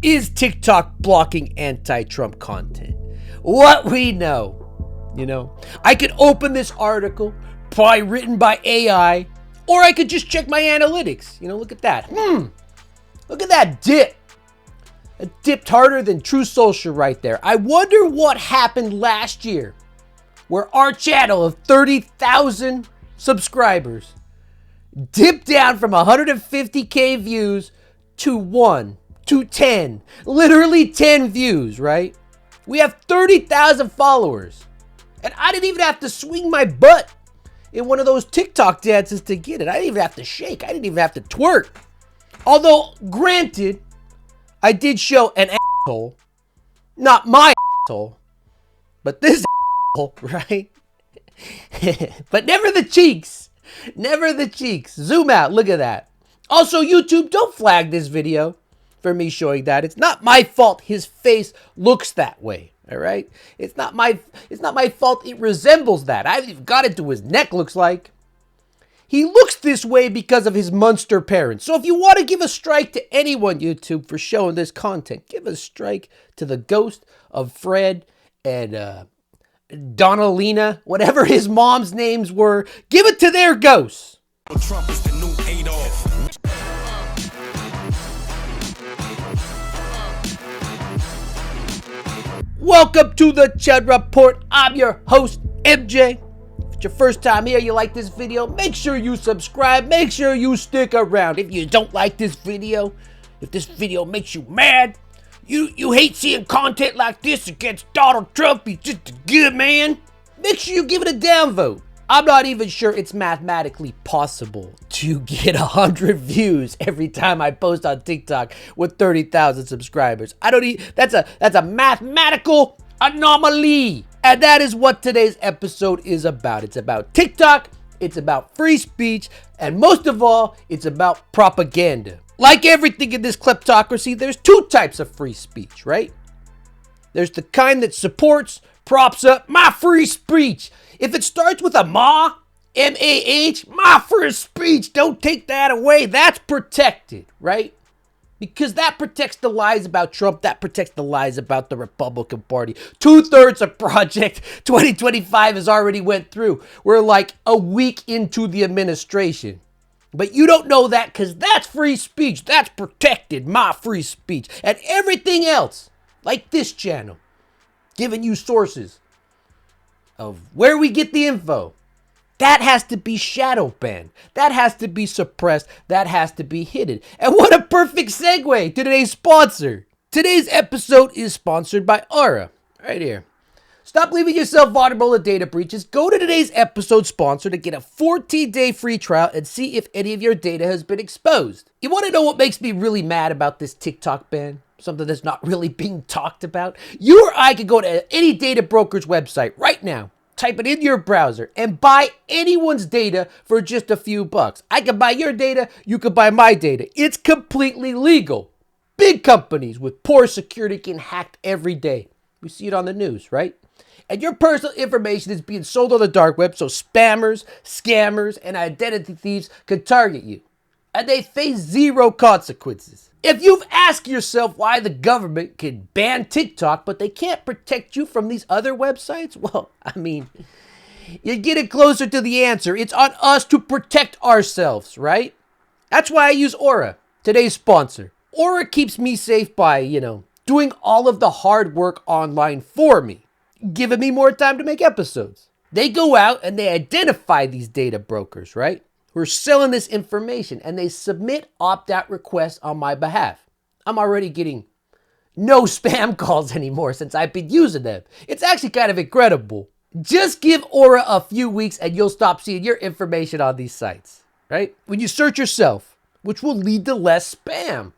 Is TikTok blocking anti-Trump content? What we know, I could open this article, probably written by AI, or I could just check my analytics. Look at that. Look at that dip. It dipped harder than True Social right there. I wonder what happened last year where our channel of 30,000 subscribers dipped down from 150K views to 1 to 10. Literally 10 views, right? We have 30,000 followers. And I didn't even have to swing my butt in one of those TikTok dances to get it. I didn't even have to shake. I didn't even have to twerk. Although, granted, I did show an asshole. Not my asshole, but this asshole, right? But never the cheeks. Never the cheeks. Zoom out. Look at that. Also, YouTube, don't flag this video for me showing that. It's not my fault his face looks that way. All right? It's not my fault it resembles that. I haven't even got into his neck, looks like. He looks this way because of his monster parents. So if you want to give a strike to anyone, YouTube, for showing this content, give a strike to the ghost of Fred and Donalina, whatever his mom's names were. Give it to their ghosts. Trump is the new Adolf. Welcome to the Chud Report. I'm your host, MJ. If it's your first time here, you like this video, make sure you subscribe. Make sure you stick around. If you don't like this video, if this video makes you mad, you hate seeing content like this against Donald Trump, he's just a good man, make sure you give it a downvote. I'm not even sure it's mathematically possible to get 100 views every time I post on TikTok with 30,000 subscribers. That's a mathematical anomaly. And that is what today's episode is about. It's about TikTok, it's about free speech, and most of all, it's about propaganda. Like everything in this kleptocracy, there's two types of free speech, right? There's the kind that supports, props up my free speech. If it starts with a ma, M-A-H, my free speech, don't take that away. That's protected, right? Because that protects the lies about Trump. That protects the lies about the Republican Party. 2/3 of Project 2025 has already went through. We're like a week into the administration. But you don't know that because that's free speech. That's protected, my free speech. And everything else, like this channel, giving you sources of where we get the info, that has to be shadow banned. That has to be suppressed. That has to be hidden. And what a perfect segue to today's sponsor. Today's episode is sponsored by Aura, right here. Stop leaving yourself vulnerable to data breaches. Go to today's episode sponsor to get a 14-day free trial and see if any of your data has been exposed. You want to know what makes me really mad about this TikTok ban? Something that's not really being talked about? You or I could go to any data broker's website right now, type it in your browser, and buy anyone's data for just a few bucks. I can buy your data, you can buy my data. It's completely legal. Big companies with poor security get hacked every day. We see it on the news, right? And your personal information is being sold on the dark web, so spammers, scammers, and identity thieves can target you. And they face zero consequences. If you've asked yourself why the government can ban TikTok, but they can't protect you from these other websites, well, I mean, you're getting closer to the answer. It's on us to protect ourselves, right? That's why I use Aura, today's sponsor. Aura keeps me safe by, doing all of the hard work online for me, giving me more time to make episodes. They go out and they identify these data brokers, right? Who are selling this information, and they submit opt-out requests on my behalf. I'm already getting no spam calls anymore since I've been using them. It's actually kind of incredible. Just give Aura a few weeks and you'll stop seeing your information on these sites, right? When you search yourself, which will lead to less spam.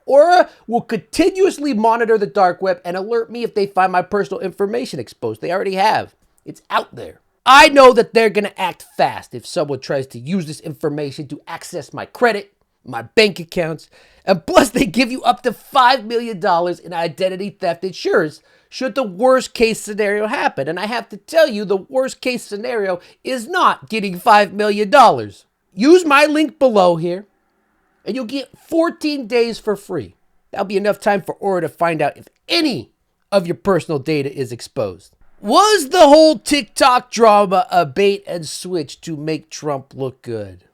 Aura will continuously monitor the dark web and alert me if they find my personal information exposed. They already have. It's out there. I know that they're going to act fast if someone tries to use this information to access my credit, my bank accounts, and plus they give you up to $5 million in identity theft insurance should the worst case scenario happen. And I have to tell you, the worst case scenario is not getting $5 million. Use my link below here and you'll get 14 days for free. That'll be enough time for Aura to find out if any of your personal data is exposed. Was the whole TikTok drama a bait and switch to make Trump look good?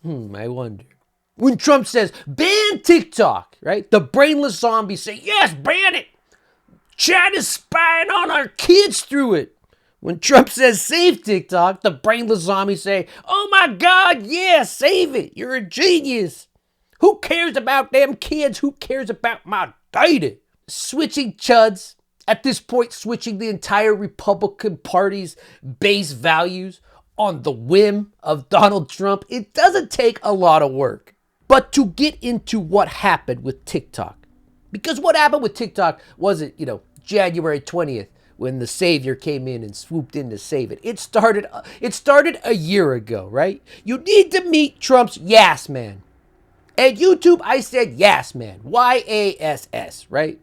I wonder. When Trump says, ban TikTok, right? The brainless zombies say, yes, ban it. Chad is spying on our kids through it. When Trump says, save TikTok, the brainless zombies say, oh my God, yeah, save it. You're a genius. Who cares about them kids? Who cares about my data? Switching chuds, at this point, switching the entire Republican Party's base values on the whim of Donald Trump, it doesn't take a lot of work. But to get into what happened with TikTok, because what happened with TikTok wasn't, January 20th when the savior came in and swooped in to save it. It started a year ago, right? You need to meet Trump's Yass man. At YouTube, I said Yass man, Y-A-S-S, right?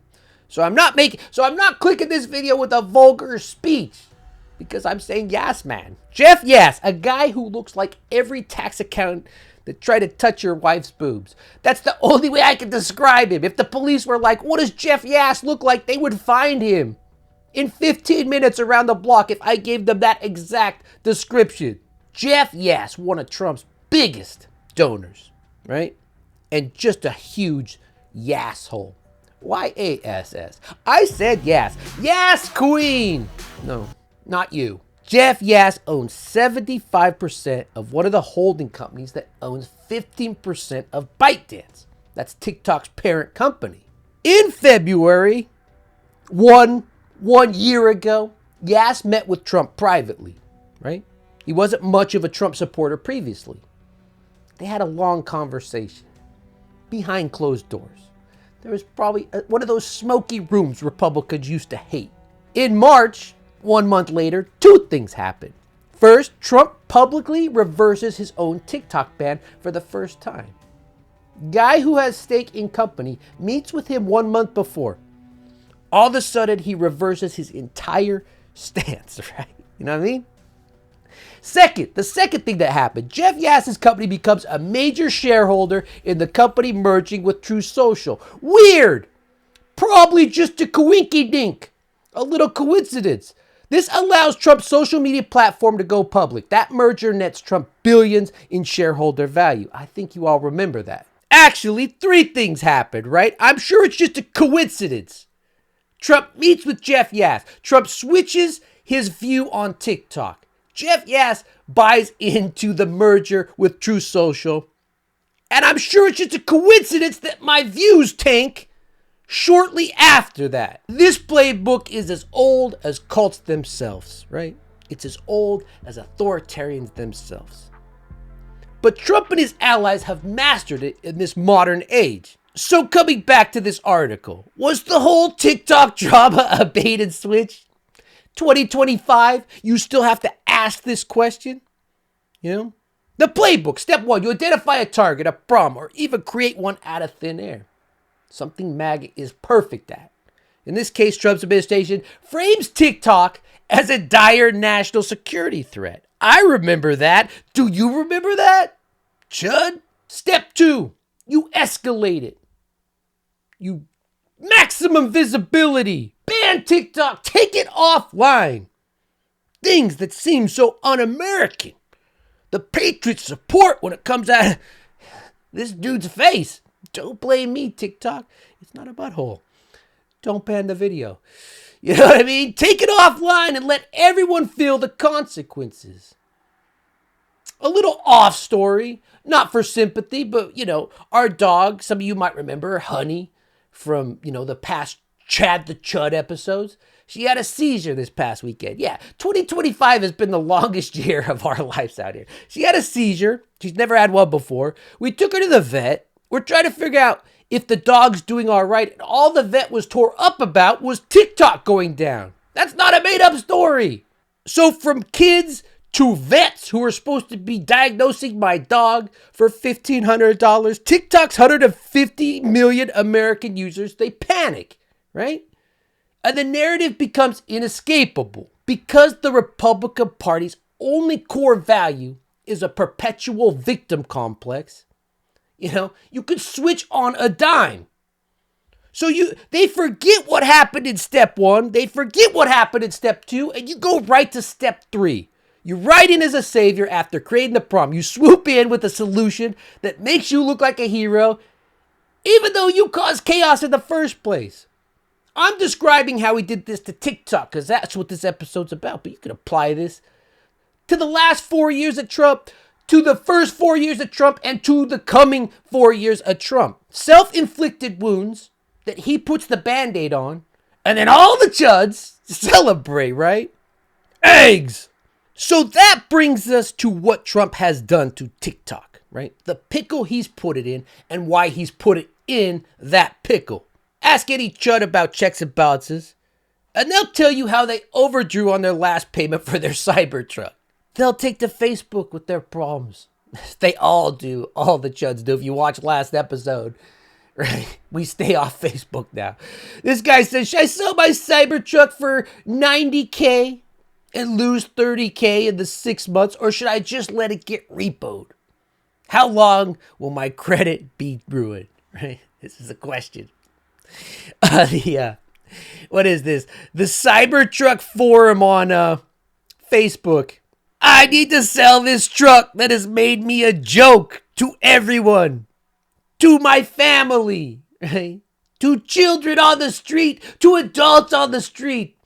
So I'm not clicking this video with a vulgar speech because I'm saying Yass man. Jeff Yass, a guy who looks like every tax accountant that tried to touch your wife's boobs. That's the only way I can describe him. If the police were like, what does Jeff Yass look like? They would find him in 15 minutes around the block if I gave them that exact description. Jeff Yass, one of Trump's biggest donors, right? And just a huge Yasshole. Y-A-S-S. I said Yass. Yass Queen. No, not you. Jeff Yass owns 75% of one of the holding companies that owns 15% of ByteDance. That's TikTok's parent company. In February, one year ago, Yass met with Trump privately, right? He wasn't much of a Trump supporter previously. They had a long conversation behind closed doors. There was probably one of those smoky rooms Republicans used to hate. In March, 1 month later, two things happened. First, Trump publicly reverses his own TikTok ban for the first time. Guy who has stake in company meets with him 1 month before. All of a sudden, he reverses his entire stance, right? You know what I mean? The second thing that happened, Jeff Yass's company becomes a major shareholder in the company merging with Truth Social. Weird. Probably just a coinky-dink. A little coincidence. This allows Trump's social media platform to go public. That merger nets Trump billions in shareholder value. I think you all remember that. Actually, three things happened, right? I'm sure it's just a coincidence. Trump meets with Jeff Yass. Trump switches his view on TikTok. Jeff Yass buys into the merger with Truth Social. And I'm sure it's just a coincidence that my views tank shortly after that. This playbook is as old as cults themselves, right? It's as old as authoritarians themselves. But Trump and his allies have mastered it in this modern age. So coming back to this article, was the whole TikTok drama a bait and switch? 2025, you still have to ask this question? The playbook, step 1, you identify a target, a problem, or even create one out of thin air. Something MAGA is perfect at. In this case, Trump's administration frames TikTok as a dire national security threat. I remember that. Do you remember that? Chud? Step 2, you escalate it. You maximum visibility. Ban TikTok. Take it offline. Things that seem so un-American. The Patriots support when it comes out of this dude's face. Don't blame me, TikTok. It's not a butthole. Don't ban the video. You know what I mean? Take it offline and let everyone feel the consequences. A little off story. Not for sympathy, but, our dog, some of you might remember, Honey, from, the past Chad the Chud episodes. She had a seizure this past weekend. Yeah, 2025 has been the longest year of our lives out here. She had a seizure. She's never had one before. We took her to the vet. We're trying to figure out if the dog's doing all right. And all the vet was tore up about was TikTok going down. That's not a made-up story. So from kids to vets who are supposed to be diagnosing my dog for $1,500, TikTok's 150 million American users, they panic, right? And the narrative becomes inescapable because the Republican Party's only core value is a perpetual victim complex. You could switch on a dime. So they forget what happened in step 1, they forget what happened in step 2, and you go right to step 3. You ride in as a savior after creating the problem. You swoop in with a solution that makes you look like a hero, even though you caused chaos in the first place. I'm describing how he did this to TikTok because that's what this episode's about, but you can apply this to the last 4 years of Trump, to the first 4 years of Trump, and to the coming 4 years of Trump. Self-inflicted wounds that he puts the Band-Aid on, and then all the chuds celebrate, right? Eggs! So that brings us to what Trump has done to TikTok, right? The pickle he's put it in and why he's put it in that pickle. Ask any chud about checks and balances, and they'll tell you how they overdrew on their last payment for their Cybertruck. They'll take to Facebook with their problems. They all do. All the chuds do. If you watch last episode, right? We stay off Facebook now. This guy says, should I sell my Cybertruck for $90K and lose $30K in the 6 months, or should I just let it get repoed? How long will my credit be ruined? Right? This is a question. What is this? The Cybertruck forum on Facebook. I need to sell this truck that has made me a joke to everyone, to my family, right? To children on the street, to adults on the street,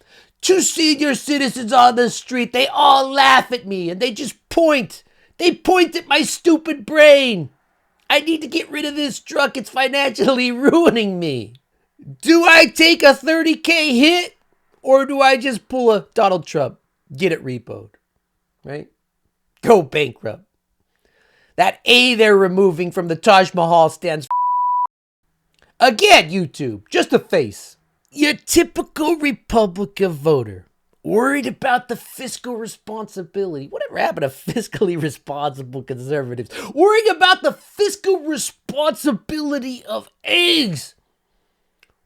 to senior citizens on the street. They all laugh at me and they just point. They point at my stupid brain. I need to get rid of this truck. It's financially ruining me. Do I take a $30K hit or do I just pull a Donald Trump, get it repoed, right? Go bankrupt. That A they're removing from the Taj Mahal stands for again, YouTube, just a face. Your typical Republican voter, worried about the fiscal responsibility. Whatever happened to fiscally responsible conservatives? Worrying about the fiscal responsibility of eggs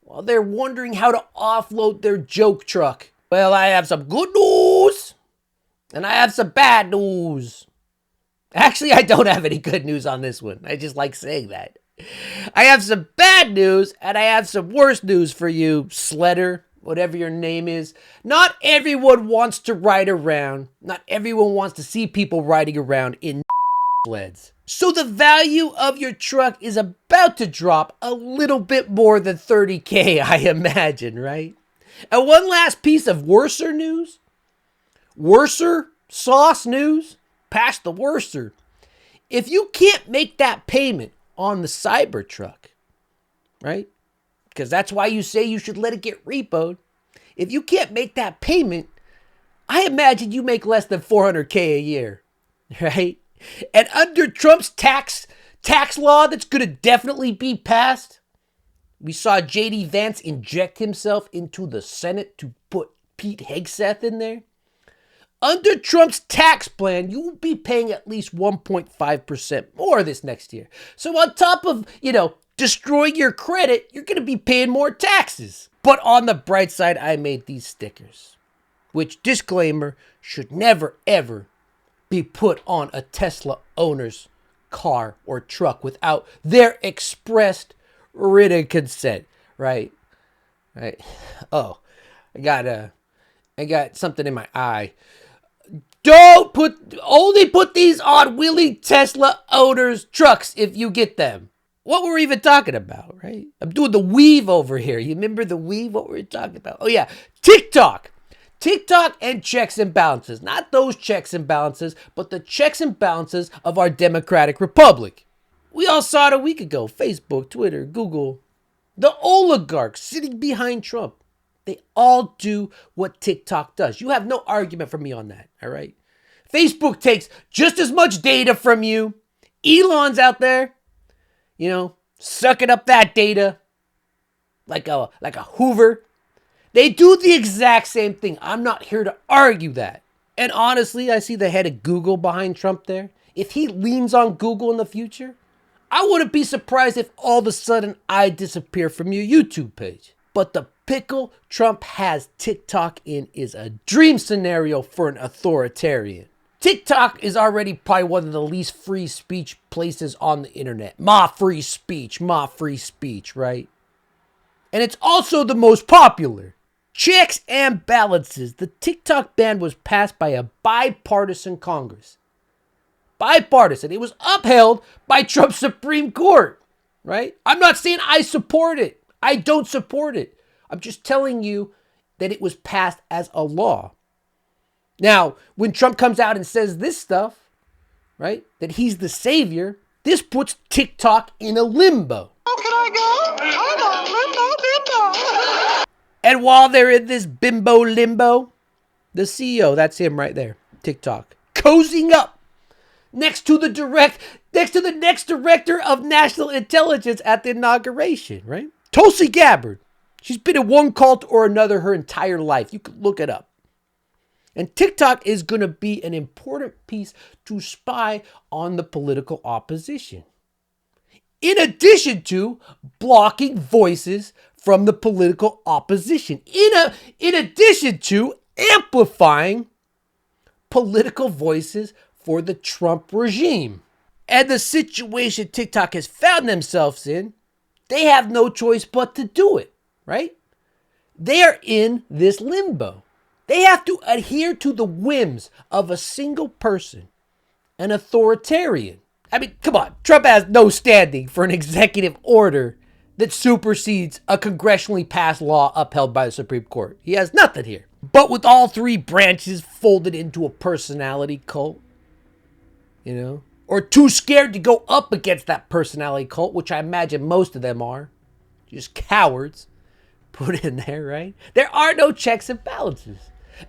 while they're wondering how to offload their joke truck. Well, I have some good news and I have some bad news. Actually, I don't have any good news on this one. I just like saying that. I have some bad news and I have some worse news for you, Sledder, whatever your name is. Not everyone wants to ride around. Not everyone wants to see people riding around in sleds. So the value of your truck is about to drop a little bit more than $30K, I imagine, right? And one last piece of worser news. Worser sauce news. Past the worser. If you can't make that payment on the Cybertruck, right? Because that's why you say you should let it get repoed. If you can't make that payment, I imagine you make less than $400K a year, right? And under Trump's tax law that's going to definitely be passed, we saw J.D. Vance inject himself into the Senate to put Pete Hegseth in there. Under Trump's tax plan, you will be paying at least 1.5% more this next year. So on top of, destroying your credit, you're going to be paying more taxes. But on the bright side, I made these stickers, which, disclaimer, should never, ever be put on a Tesla owner's car or truck without their expressed written consent, right? Right. Oh, I got something in my eye. Only put these on willing Tesla owners' trucks if you get them. What were we even talking about, right? I'm doing the weave over here. You remember the weave? What were we talking about? Oh yeah, TikTok. TikTok and checks and balances. Not those checks and balances, but the checks and balances of our democratic republic. We all saw it a week ago. Facebook, Twitter, Google. The oligarchs sitting behind Trump. They all do what TikTok does. You have no argument from me on that, all right? Facebook takes just as much data from you. Elon's out there, sucking up that data like a Hoover. They do the exact same thing. I'm not here to argue that. And honestly, I see the head of Google behind Trump there. If he leans on Google in the future, I wouldn't be surprised if all of a sudden I disappear from your YouTube page. But the pickle Trump has TikTok in is a dream scenario for an authoritarian. TikTok is already probably one of the least free speech places on the internet. Ma free speech, right? And it's also the most popular. Checks and balances. The TikTok ban was passed by a bipartisan Congress. Bipartisan. It was upheld by Trump's Supreme Court, right? I'm not saying I support it. I don't support it. I'm just telling you that it was passed as a law. Now, when Trump comes out and says this stuff, right, that he's the savior, this puts TikTok in a limbo. How can I go? I'm a limbo bimbo. And while they're in this bimbo limbo, the CEO, that's him right there, TikTok, cozying up next to the next director of national intelligence at the inauguration, right? Tulsi Gabbard. She's been in one cult or another her entire life. You can look it up. And TikTok is going to be an important piece to spy on the political opposition. In addition to blocking voices from the political opposition. In addition to amplifying political voices for the Trump regime. And the situation TikTok has found themselves in, they have no choice but to do it, right? They are in this limbo. They have to adhere to the whims of a single person, an authoritarian. I mean, come on. Trump has no standing for an executive order that supersedes a congressionally passed law upheld by the Supreme Court. He has nothing here. But with all three branches folded into a personality cult, you know, or too scared to go up against that personality cult, which I imagine most of them are, just cowards, put in there, right? There are no checks and balances.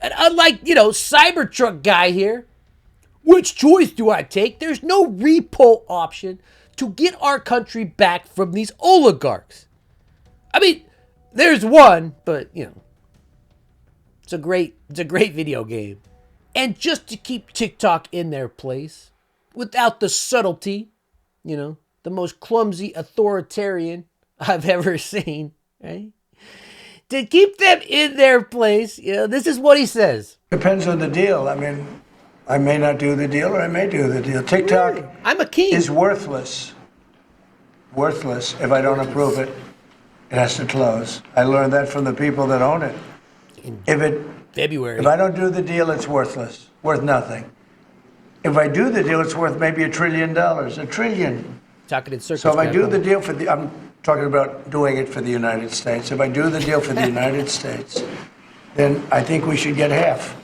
And unlike, Cybertruck guy here, which choice do I take? There's no repo option to get our country back from these oligarchs. I mean, there's one, but, it's a great video game. And just to keep TikTok in their place, without the subtlety, the most clumsy authoritarian I've ever seen, right? To keep them in their place, this is what he says. Depends on the deal. I mean, I may not do the deal or I may do the deal. TikTok I'm a king. Is worthless. Worthless if I don't approve it. It has to close. I learned that from the people that own it. February. If I don't do the deal, it's worthless. Worth nothing. If I do the deal, it's worth maybe $1 trillion. $1 trillion. Talking in circles. So if I do the deal I'm talking about doing it for the United States. If I do the deal for the United States, then I think we should get half.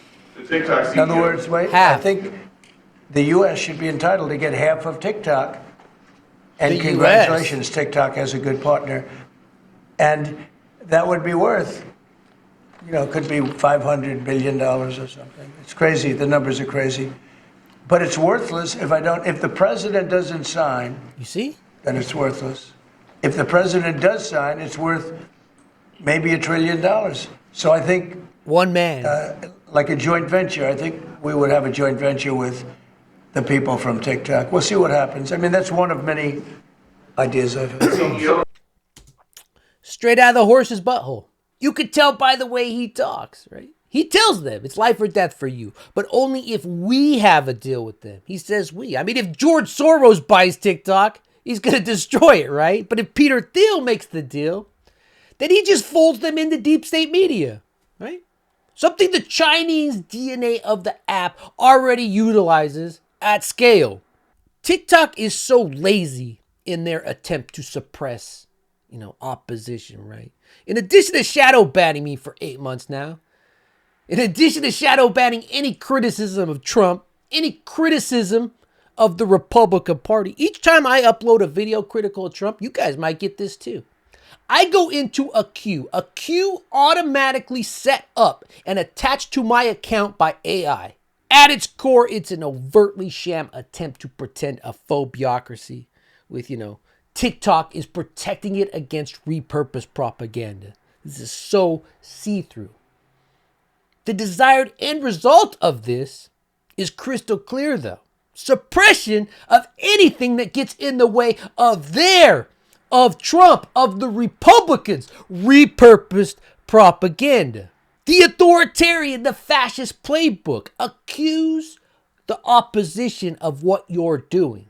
In other words, half. I think the U.S. should be entitled to get half of TikTok. And congratulations, TikTok has a good partner. And that would be worth, could be $500 billion or something. It's crazy. The numbers are crazy. But it's worthless if the president doesn't sign. You see? Then it's worthless. If the president does sign, it's worth maybe $1 trillion. So I think one man, like a joint venture. I think we would have a joint venture with the people from TikTok. We'll see what happens. I mean, that's one of many ideas I've had. Straight out of the horse's butthole. You could tell by the way he talks, right? He tells them it's life or death for you, but only if we have a deal with them. He says we. I mean, if George Soros buys TikTok, he's going to destroy it, right? But if Peter Thiel makes the deal, then he just folds them into deep state media, right? Something the Chinese DNA of the app already utilizes at scale. TikTok is so lazy in their attempt to suppress, opposition, right? In addition to shadow banning me for 8 months now, in addition to shadow banning any criticism of Trump, any criticism of the Republican Party, each time I upload a video critical of Trump, you guys might get this too. I go into a queue automatically set up and attached to my account by AI. At its core, it's an overtly sham attempt to pretend a phobiocracy with, TikTok is protecting it against repurposed propaganda. This is so see-through. The desired end result of this is crystal clear, though. Suppression of anything that gets in the way of Trump, of the Republicans' repurposed propaganda. The authoritarian, the fascist playbook. Accuse the opposition of what you're doing.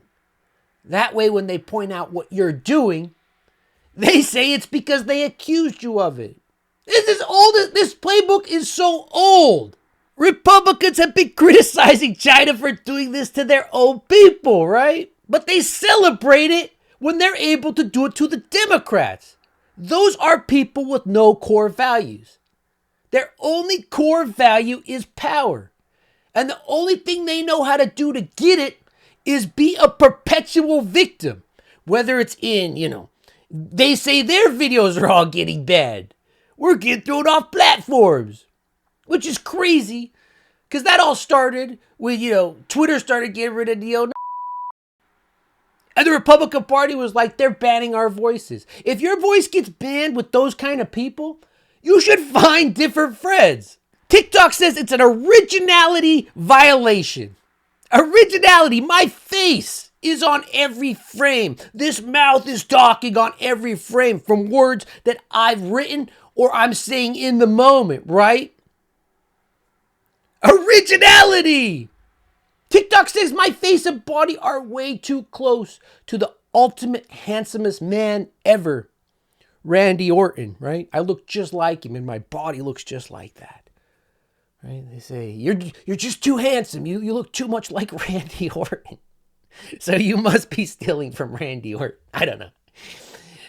That way, when they point out what you're doing, They say it's because they accused you of it. This is old. This playbook is so old. Republicans have been criticizing China for doing this to their own people, right? But they celebrate it when they're able to do it to the Democrats. Those are people with no core values. Their only core value is power. And the only thing they know how to do to get it is be a perpetual victim. Whether it's in, they say their videos are all getting banned. We're getting thrown off platforms, which is crazy because that all started when, Twitter started getting rid of and the Republican Party was like, they're banning our voices. If your voice gets banned with those kind of people, you should find different friends. TikTok says it's an originality violation. Originality, my face is on every frame. This mouth is talking on every frame from words that I've written or I'm saying in the moment, right? Originality! TikTok says my face and body are way too close to the ultimate handsomest man ever, Randy Orton, right? I look just like him and my body looks just like that, right? They say, you're just too handsome. You look too much like Randy Orton. So you must be stealing from Randy Orton. I don't know.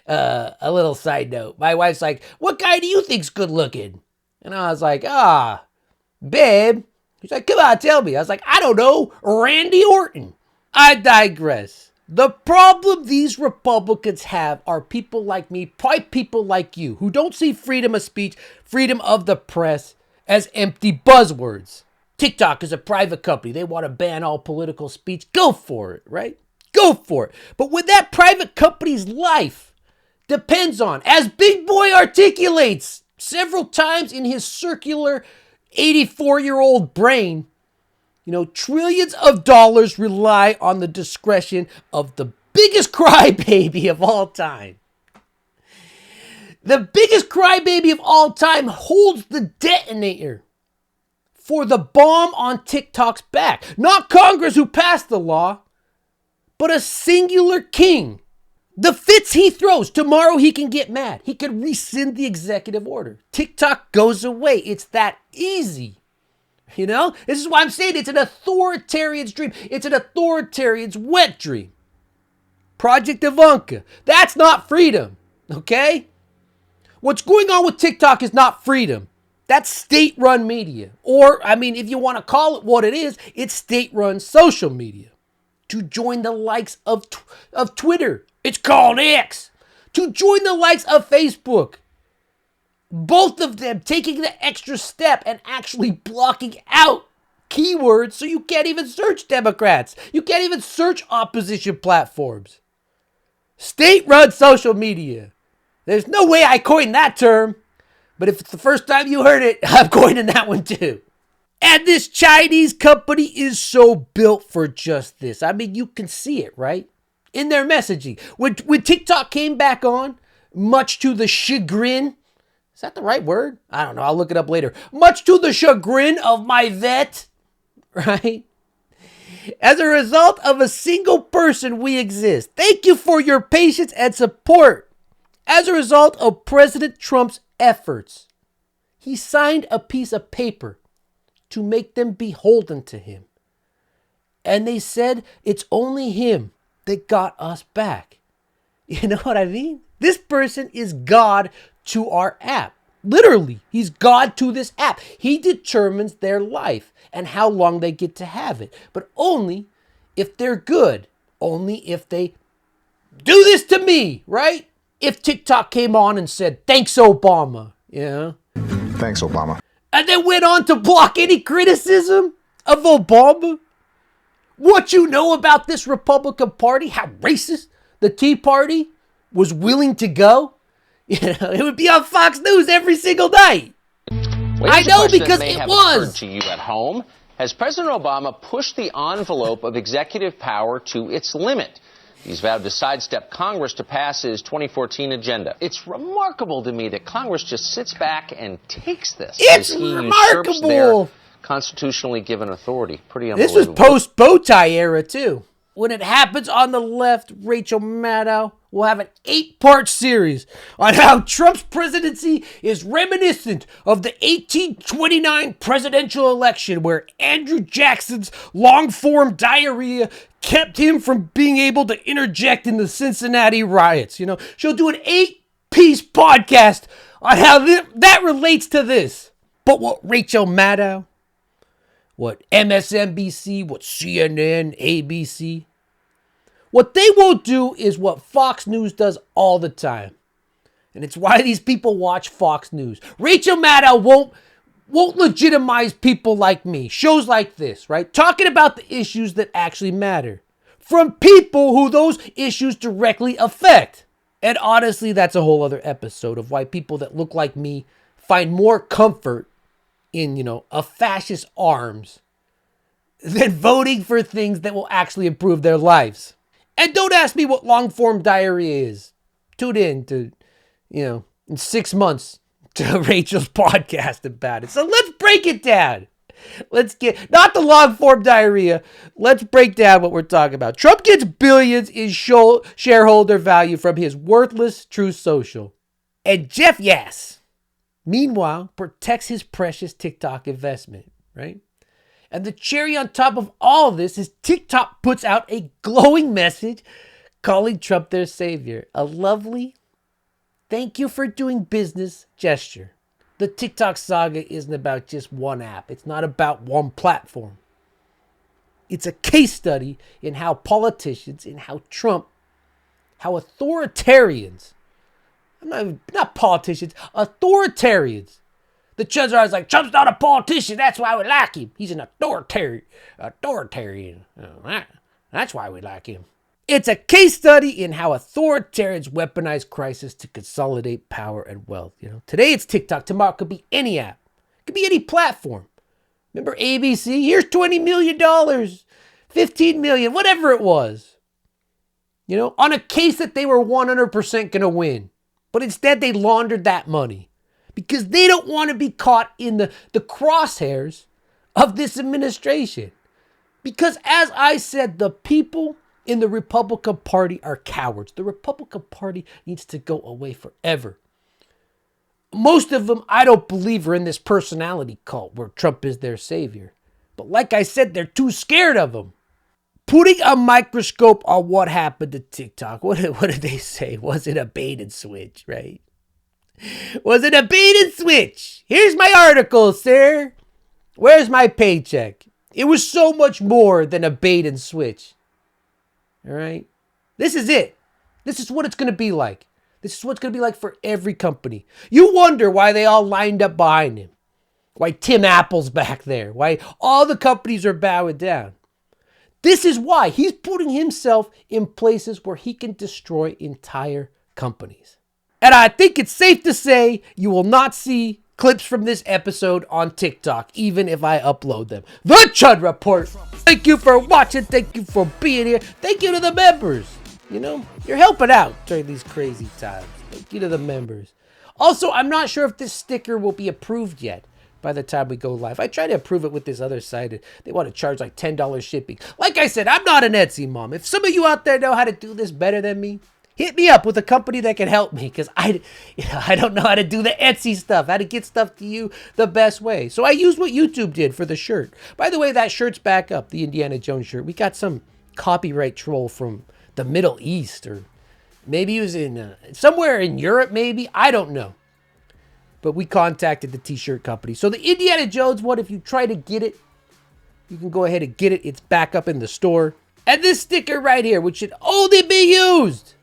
A little side note. My wife's like, what guy do you think's good looking? And I was like, babe. She's like, come on, tell me. I was like, I don't know, Randy Orton. I digress. The problem these Republicans have are people like me, probably people like you, who don't see freedom of speech, freedom of the press as empty buzzwords. TikTok is a private company. They want to ban all political speech. Go for it, right? Go for it. But when that private company's life depends on, as Big Boy articulates several times in his circular 84-year-old brain, trillions of dollars rely on the discretion of the biggest crybaby of all time. The biggest crybaby of all time holds the detonator for the bomb on TikTok's back. Not Congress who passed the law, but a singular king. The fits he throws, tomorrow he can get mad. He can rescind the executive order. TikTok goes away. It's that easy. This is why I'm saying it's an authoritarian's dream. It's an authoritarian's wet dream. Project Ivanka. That's not freedom, okay? What's going on with TikTok is not freedom. That's state-run media. Or, if you want to call it what it is, it's state-run social media. To join the likes of Twitter, it's called X. To join the likes of Facebook. Both of them taking the extra step and actually blocking out keywords so you can't even search Democrats. You can't even search opposition platforms. State-run social media. There's no way I coined that term, but if it's the first time you heard it, I'm coining that one too. And this Chinese company is so built for just this. You can see it, right? In their messaging. When TikTok came back on, much to the chagrin, is that the right word? I don't know. I'll look it up later. Much to the chagrin of my vet, right? As a result of a single person, we exist. Thank you for your patience and support. As a result of President Trump's efforts, he signed a piece of paper to make them beholden to him. And they said it's only him that got us back. You know what I mean? This person is God to our app. Literally, he's God to this app. He determines their life and how long they get to have it. But only if they're good. Only if they do this to me, right? If TikTok came on and said, thanks, Obama. Thanks, Obama. And then went on to block any criticism of Obama. What you know about this Republican Party, how racist the Tea Party was willing to go. It would be on Fox News every single night. I know because it was. To you at home, has President Obama pushed the envelope of executive power to its limit? He's vowed to sidestep Congress to pass his 2014 agenda. It's remarkable to me that Congress just sits back and takes this. It's remarkable. Their constitutionally given authority. Pretty This unbelievable. was post-bow tie era, too. When it happens on the left, Rachel Maddow we'll have an 8-part series on how Trump's presidency is reminiscent of the 1829 presidential election, where Andrew Jackson's long-form diarrhea kept him from being able to interject in the Cincinnati riots. You know, she'll do an 8-piece podcast on how that relates to this. But what Rachel Maddow, what MSNBC, what CNN, ABC, what they won't do is what Fox News does all the time. And it's why these people watch Fox News. Rachel Maddow won't legitimize people like me. Shows like this, right? Talking about the issues that actually matter from people who those issues directly affect. And honestly, that's a whole other episode of why people that look like me find more comfort in, a fascist arms than voting for things that will actually improve their lives. And don't ask me what long-form diarrhea is. Tune in to, in 6 months to Rachel's podcast about it. So let's break it down. Let's get, not the long-form diarrhea. Let's break down what we're talking about. Trump gets billions in shareholder value from his worthless Truth Social. And Jeff Yass, meanwhile, protects his precious TikTok investment, right? And the cherry on top of all this is TikTok puts out a glowing message calling Trump their savior. A lovely thank you for doing business gesture. The TikTok saga isn't about just one app. It's not about one platform. It's a case study in how politicians, in how Trump, how authoritarians, not politicians, authoritarians. The Chuds are always like, Trump's not a politician, that's why we like him. He's an authoritarian. That's why we like him. It's a case study in how authoritarians weaponize crisis to consolidate power and wealth. Today it's TikTok. Tomorrow it could be any app. It could be any platform. Remember ABC? Here's $20 million, $15 million, whatever it was. On a case that they were 100% going to win. But instead they laundered that money because they don't want to be caught in the crosshairs of this administration. Because as I said, the people in the Republican Party are cowards. The Republican Party needs to go away forever. Most of them, I don't believe, are in this personality cult where Trump is their savior. But like I said, they're too scared of him. Putting a microscope on what happened to TikTok, what did they say? Was it a bait and switch, right? Was it a bait and switch? Here's my article, sir. Where's my paycheck? It was so much more than a bait and switch. All right. This is it. This is what it's going to be like. This is what it's going to be like for every company. You wonder why they all lined up behind him. Why Tim Apple's back there. Why all the companies are bowing down. This is why he's putting himself in places where he can destroy entire companies. And I think it's safe to say you will not see clips from this episode on TikTok, even if I upload them. The Chud Report. Thank you for watching. Thank you for being here. Thank you to the members. You're helping out during these crazy times. Thank you to the members. Also, I'm not sure if this sticker will be approved yet by the time we go live. I try to approve it with this other site. They want to charge like $10 shipping. Like I said, I'm not an Etsy mom. If some of you out there know how to do this better than me, hit me up with a company that can help me, because I don't know how to do the Etsy stuff, how to get stuff to you the best way. So I used what YouTube did for the shirt. By the way, that shirt's back up, the Indiana Jones shirt. We got some copyright troll from the Middle East, or maybe he was in somewhere in Europe, maybe. I don't know. But we contacted the t-shirt company. So the Indiana Jones one, if you try to get it, you can go ahead and get it. It's back up in the store. And this sticker right here, which should only be used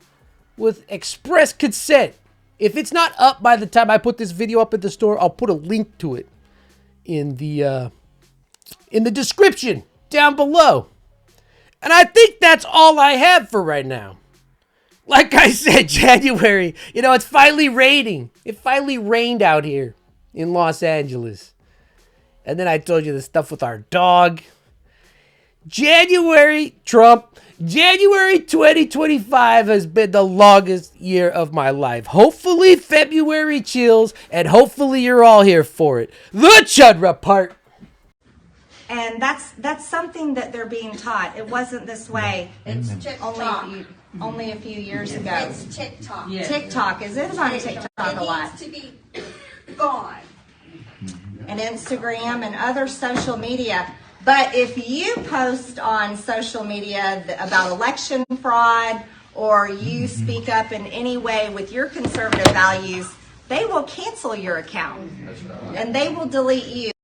with express consent. If it's not up by the time I put this video up at the store, I'll put a link to it in the description down below. And I think that's all I have for right now. Like I said, January, it's finally raining. It finally rained out here in Los Angeles. And then I told you the stuff with our dog. January 2025 has been the longest year of my life. Hopefully February chills, and hopefully you're all here for it. The Chud Report. And that's something that they're being taught. It wasn't this way. It's TikTok. only a few years ago. It's TikTok. TikTok. It is on TikTok a lot. It needs to be gone. And Instagram and other social media. But if you post on social media about election fraud or you speak up in any way with your conservative values, they will cancel your account and they will delete you.